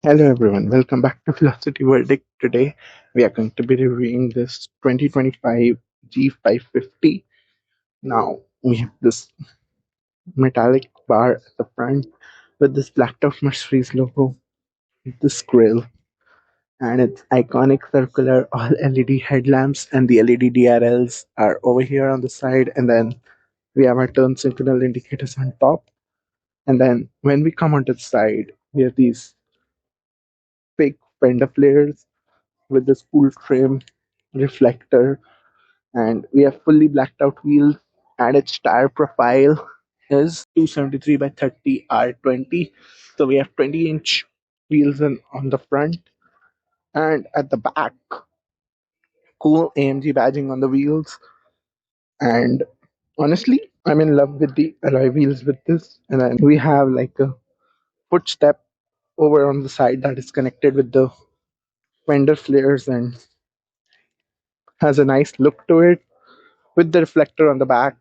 Hello everyone, welcome back to Velocity Verdict. Today we are going to be reviewing this 2025 G550. Now we have this metallic bar at the front with this blacked out Mercedes logo, this grill, and its iconic circular all LED headlamps, and the LED DRLs are over here on the side, and then we have our turn signal indicators on top. And then when we come onto the side, we have these fake fender flares with this full trim reflector, and we have fully blacked out wheels, and its tire profile is 273 by 30 R20. So we have 20-inch wheels on the front, and at the back cool AMG badging on the wheels. And honestly, I'm in love with the alloy wheels with this. And then we have like a footstep over on the side that is connected with the fender flares and has a nice look to it with the reflector on the back.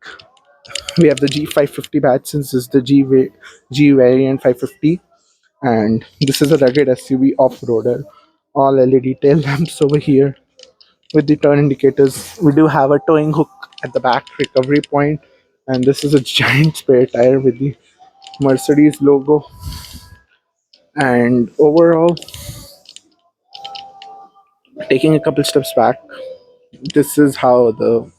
We have the G550 badge, since this is the G variant 550, and this is a rugged SUV off-roader. All LED tail lamps over here with the turn indicators. We do have a towing hook at the back recovery point, and this is a giant spare tire with the Mercedes logo. And overall, taking a couple steps back, this is how the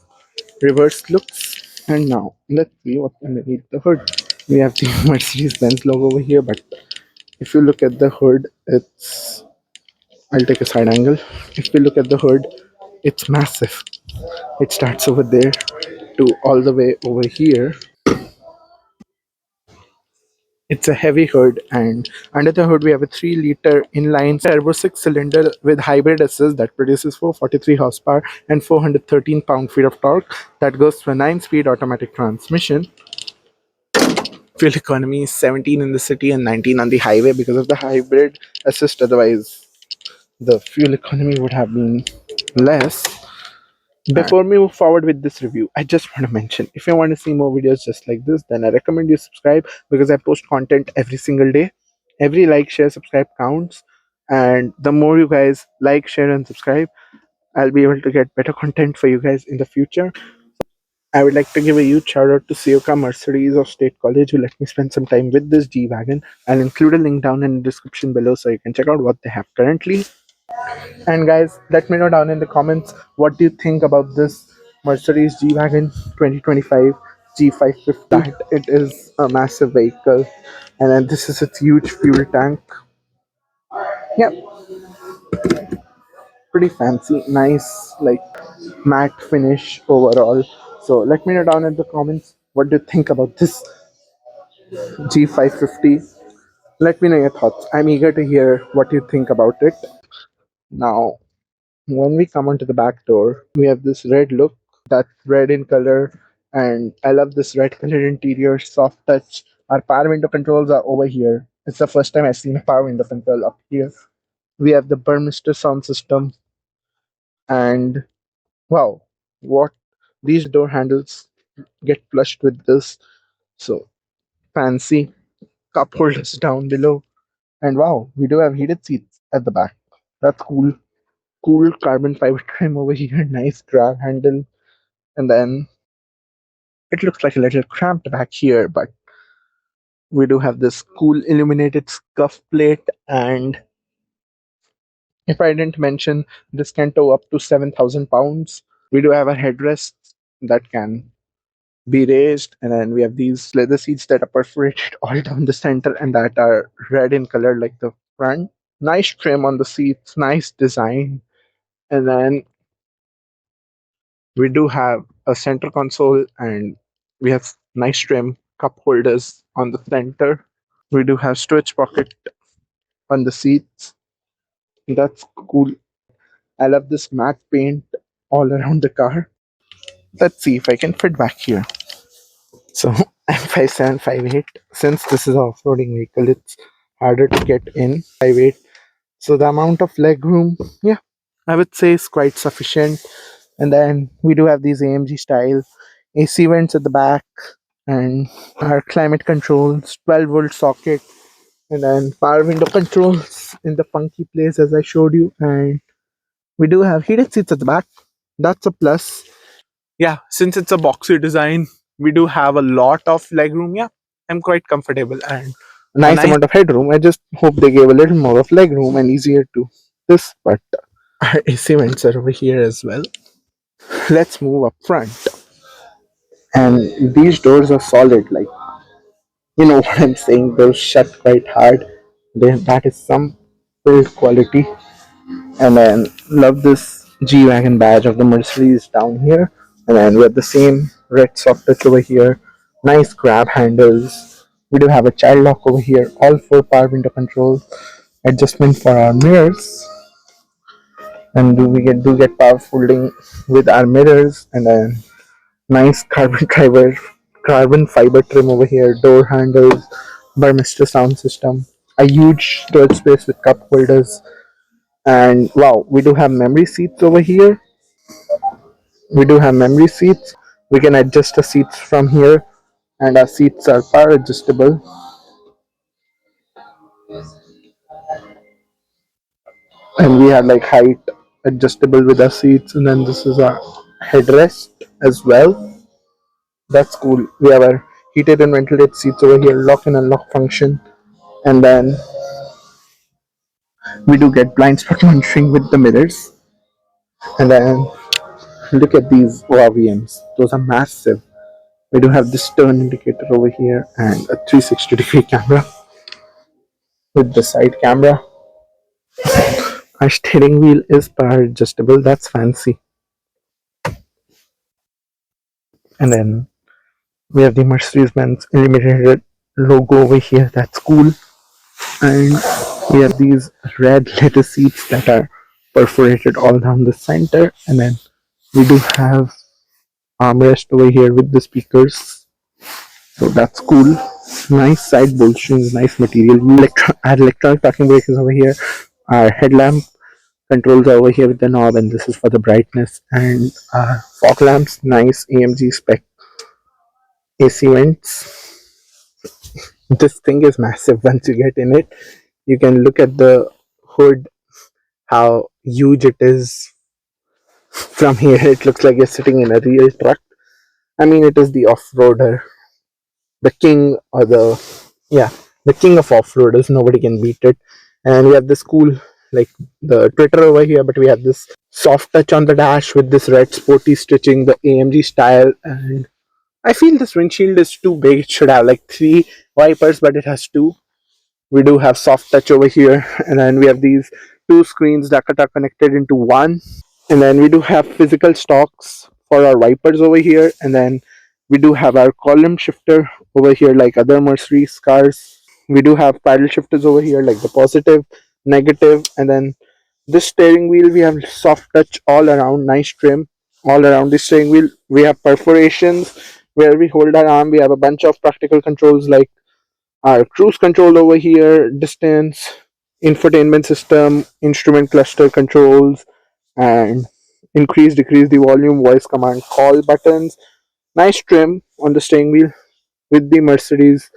reverse looks. And now let's see what's underneath the hood. We have the Mercedes Benz logo over here, but if you look at the hood, I'll take a side angle. If we look at the hood, it's massive. It starts over there to all the way over here. It's a heavy hood, and under the hood we have a 3-liter inline turbo 6-cylinder with hybrid assist that produces 443 horsepower and 413 pound-feet of torque that goes to a 9-speed automatic transmission. Fuel economy is 17 in the city and 19 on the highway because of the hybrid assist. Otherwise, the fuel economy would have been less. Before we move forward with this review, I just want to mention, if you want to see more videos just like this, then I recommend you subscribe, because I post content every single day. Every like, share, subscribe counts, and the more you guys like, share, and subscribe, I'll be able to get better content for you guys in the future. I would like to give a huge shout out to Sioka Mercedes of State College, who let me spend some time with this G Wagon. I'll include a link down in the description below so you can check out what they have currently. And guys, let me know down in the comments, what do you think about this Mercedes G Wagon 2025 G550? That it is a massive vehicle, and then this is its huge fuel tank. Yep, pretty fancy, nice, like matte finish overall. So let me know down in the comments, what do you think about this G550? Let me know your thoughts. I'm eager to hear what you think about it. Now, when we come onto the back door, we have this red look, that's red in color, and I love this red colored interior, soft touch. Our power window controls are over here. It's the first time I've seen a power window control up here. We have the Burmester sound system, and wow, what these door handles get flushed with this. So fancy. Cup holders down below, and wow, we do have heated seats at the back. That's cool. Cool carbon fiber trim over here, nice grab handle, and then it looks like a little cramped back here, but we do have this cool illuminated scuff plate, and if I didn't mention, this can tow up to 7,000 pounds. We do have a headrest that can be raised, and then we have these leather seats that are perforated all down the center and that are red in color like the front. Nice trim on the seats, nice design, and then we do have a center console, and we have nice trim cup holders on the center. We do have storage pocket on the seats. That's cool. I love this matte paint all around the car. Let's see if I can fit back here. So I'm 5'7", 5'8". Since this is an off-roading vehicle, it's harder to get in 5'8". So the amount of leg room, yeah, I would say is quite sufficient. And then we do have these AMG style AC vents at the back, and our climate controls, 12-volt socket, and then power window controls, in the funky place as I showed you, and we do have heated seats at the back. That's a plus. Yeah, since it's a boxy design, we do have a lot of leg room. Yeah, I'm quite comfortable and a nice amount of headroom. I just hope they gave a little more of leg room and easier to this, but our AC vents are over here as well. Let's move up front. And these doors are solid, like, you know what I'm saying, those shut quite hard. That is some build quality. And then love this G Wagon badge of the Mercedes down here. And then we have the same red soft touch over here. Nice grab handles. We do have a child lock over here. All four power window controls. Adjustment for our mirrors. And do get power folding with our mirrors. And then nice carbon fiber trim over here. Door handles. Burmester sound system. A huge storage space with cup holders. And wow, we do have memory seats over here. We can adjust the seats from here, and our seats are power adjustable. And we have like height adjustable with our seats, and then this is our headrest as well. That's cool. We have our heated and ventilated seats over here, lock and unlock function, and then we do get blind spot monitoring with the mirrors. And then look at these ORVMs; those are massive. We do have this turn indicator over here and a 360-degree camera with the side camera. Our steering wheel is power adjustable. That's fancy. And then we have the Mercedes-Benz Limited logo over here. That's cool. And we have these red leather seats that are perforated all down the center. And then we do have armrest over here with the speakers. So that's cool. Nice side bolsterings, nice material. Our electronic parking brake is over here. Our headlamp controls are over here with the knob, and this is for the brightness. And our fog lamps, nice AMG spec AC vents. This thing is massive. Once you get in it, you can look at the hood, how huge it is. From here, it looks like you're sitting in a real truck. I mean, it is the off-roader, the king, or yeah, the king of off-roaders. Nobody can beat it. And we have this cool, like the Twitter over here, but we have this soft touch on the dash with this red sporty stitching, the AMG style. And I feel this windshield is too big. It should have like three wipers, but it has two. We do have soft touch over here, and then we have these two screens that are connected into one. And then we do have physical stalks for our wipers over here, and then we do have our column shifter over here like other Mercedes cars. We do have paddle shifters over here like the positive, negative, and then this steering wheel we have soft touch all around, nice trim all around the steering wheel. We have perforations where we hold our arm. We have a bunch of practical controls like our cruise control over here, distance, infotainment system, instrument cluster controls, and increase decrease the volume, voice command, call buttons. Nice trim on the steering wheel with the Mercedes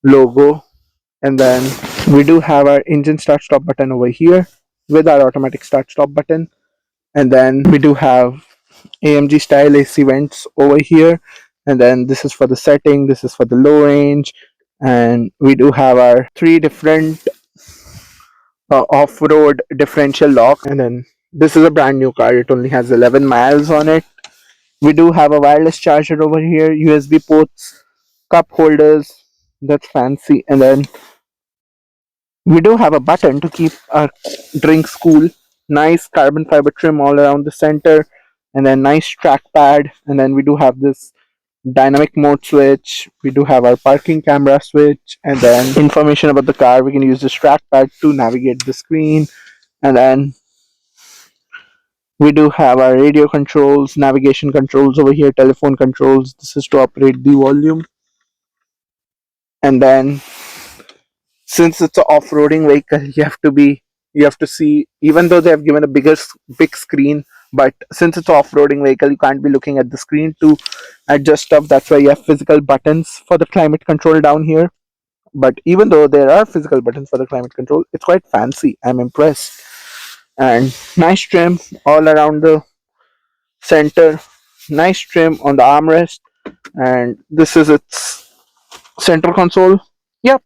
logo. And then we do have our engine start stop button over here with our automatic start stop button. And then we do have AMG style AC vents over here. And then this is for the setting, this is for the low range. And we do have our three different off-road differential lock. And then this is a brand new car. It only has 11 miles on it. We do have a wireless charger over here, USB ports, cup holders. That's fancy. And then we do have a button to keep our drinks cool. Nice carbon fiber trim all around the center, and then nice trackpad. And then we do have this dynamic mode switch. We do have our parking camera switch, and then information about the car. We can use this trackpad to navigate the screen. And then we do have our radio controls, navigation controls over here, telephone controls. This is to operate the volume. And then since it's an off-roading vehicle, you have to see, even though they have given a big screen, but since it's an off-roading vehicle, you can't be looking at the screen to adjust stuff. That's why you have physical buttons for the climate control down here. But even though there are physical buttons for the climate control, it's quite fancy. I'm impressed. And nice trim all around the center. Nice trim on the armrest. And this is its center console. Yep,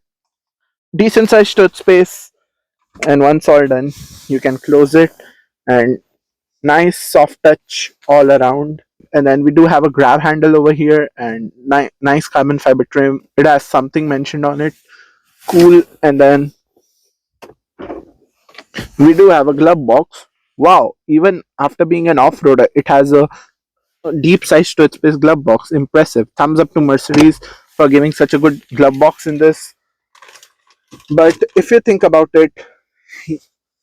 decent sized storage space. And once all done, you can close it. And nice soft touch all around. And then we do have a grab handle over here and nice carbon fiber trim. It has something mentioned on it. Cool. And then we do have a glove box. Wow, even after being an off-roader, it has a deep size storage space glove box. Impressive. Thumbs up to Mercedes for giving such a good glove box in this. But if you think about it,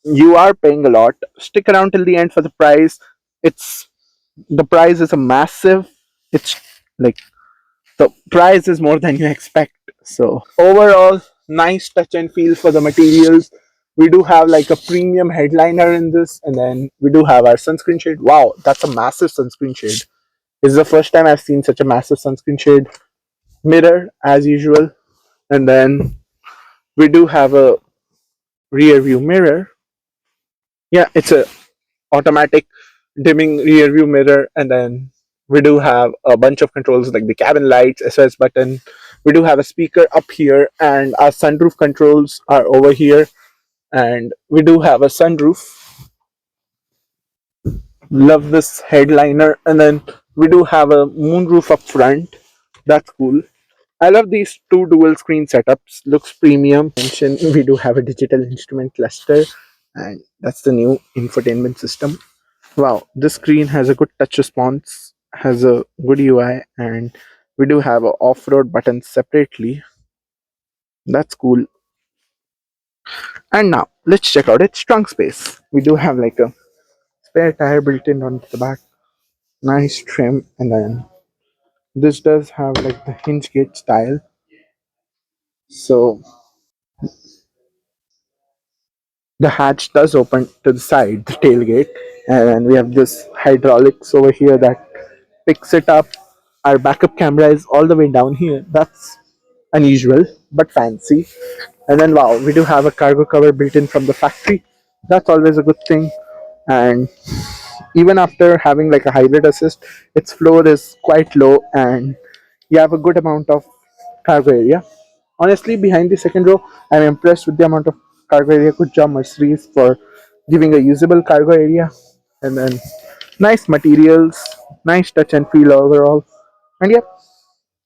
you are paying a lot. Stick around till the end for the price. It's the price is a massive. It's like the price is more than you expect. So overall, nice touch and feel for the materials. We do have like a premium headliner in this, and then we do have our sunscreen shade. Wow, that's a massive sunscreen shade. This is the first time I've seen such a massive sunscreen shade. Mirror as usual, and then we do have a rear view mirror. Yeah, it's a automatic dimming rear view mirror, and then we do have a bunch of controls like the cabin lights, SOS button. We do have a speaker up here, and our sunroof controls are over here, and we do have a sunroof. Love this headliner, and then we do have a moonroof up front. That's cool. I love these two dual screen setups. Looks premium. Mention we do have a digital instrument cluster, and that's the new infotainment system. Wow, this screen has a good touch response, has a good UI, and we do have a off-road button separately. That's cool. And now let's check out its trunk space. We do have like a spare tire built in onto the back, nice trim, and then this does have like the hinge gate style. So the hatch does open to the side, the tailgate, and then we have this hydraulics over here that picks it up. Our backup camera is all the way down here. That's unusual but fancy. And then wow, we do have a cargo cover built in from the factory. That's always a good thing. And even after having like a hybrid assist, its floor is quite low and you have a good amount of cargo area. Honestly, behind the second row, I'm impressed with the amount of cargo area. Good job, Mercedes, for giving a usable cargo area. And then nice materials, nice touch and feel overall. And yep,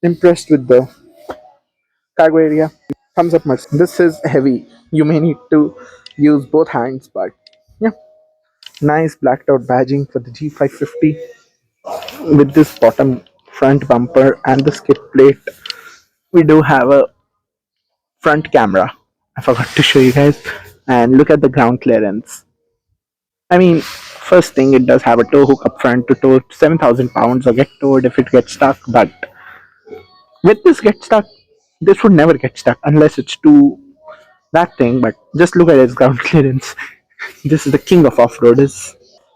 impressed with the cargo area. Thumbs up, Mercedes. This is heavy. You may need to use both hands, but yeah, nice blacked out badging for the G550 with this bottom front bumper and the skid plate. We do have a front camera. I forgot to show you guys. And look at the ground clearance. I mean, first thing, it does have a tow hook up front to tow 7,000 pounds or get towed if it gets stuck. But with this get stuck, this would never get stuck unless it's too that thing. But just look at its ground clearance. This is the king of off-roaders.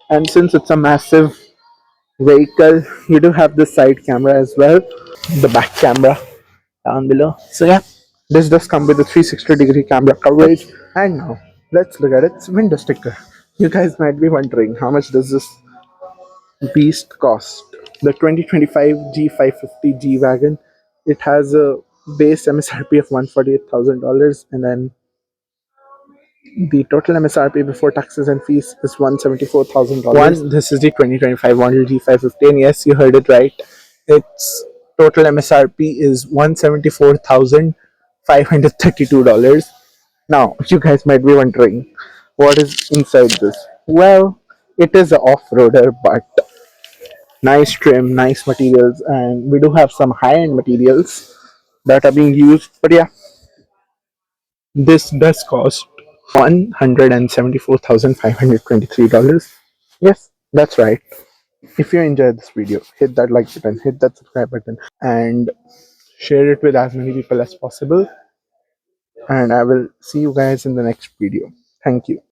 And since it's a massive vehicle, you do have the side camera as well, the back camera down below. So yeah, this does come with a 360-degree camera coverage. And now let's look at its window sticker. You guys might be wondering how much does this beast cost? The 2025 G550 G wagon. It has a base MSRP of $148,000, and then the total MSRP before taxes and fees is $174,000. This is the 2025 model G550, and yes, you heard it right. Its total MSRP is $174,532. Now, you guys might be wondering what is inside this. Well, it is an off-roader, but nice trim, nice materials, and we do have some high-end materials that are being used. But yeah, this does cost $174,523. Yes, that's right. If you enjoyed this video, hit that like button, hit that subscribe button, and share it with as many people as possible. And I will see you guys in the next video. Thank you.